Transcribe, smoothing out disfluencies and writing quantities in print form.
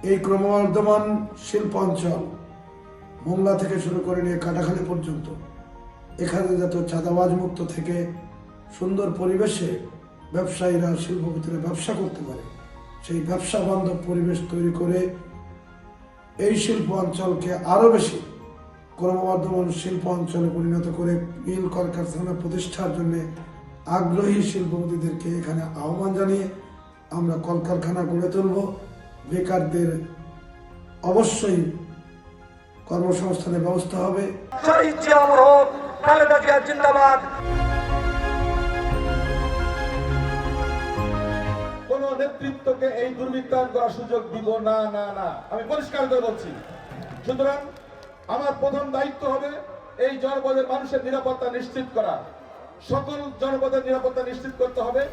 এই ক্রমবর্ধমান শিল্পাঞ্চল মোংলা থেকে শুরু করে নিয়ে কাটাখালী পর্যন্ত এখানে যাতে চাঁদাবাজ মুক্ত থেকে সুন্দর পরিবেশে ব্যবসায়ীরা শিল্পপতিরা ব্যবসা করতে পারে, সেই ব্যবসা বান্ধব পরিবেশ তৈরি করে এই শিল্প অঞ্চলকে আরো বেশি ক্রমবর্ধমান শিল্প অঞ্চলে পরিণত করে মিল কলকারখানা প্রতিষ্ঠার জন্য আগ্রহী শিল্পপতিদেরকে এখানে আহ্বান জানিয়ে আমরা কলকারখানা গড়ে তুলব। বেকারদের অবশ্যই কর্মসংস্থানের ব্যবস্থা হবে। শহীদ জিয়া অমর হোক, খালেদা জিয়া জিন্দাবাদ। কোন নেতৃত্বকে এই দুর্বৃত্তায়ন করার সুযোগ দিব না না না, আমি পরিষ্কার করে বলছি। সুতরাং আমার প্রথম দায়িত্ব হবে এই জনপদের মানুষের নিরাপত্তা নিশ্চিত করা, সকল জনপদের নিরাপত্তা নিশ্চিত করতে হবে।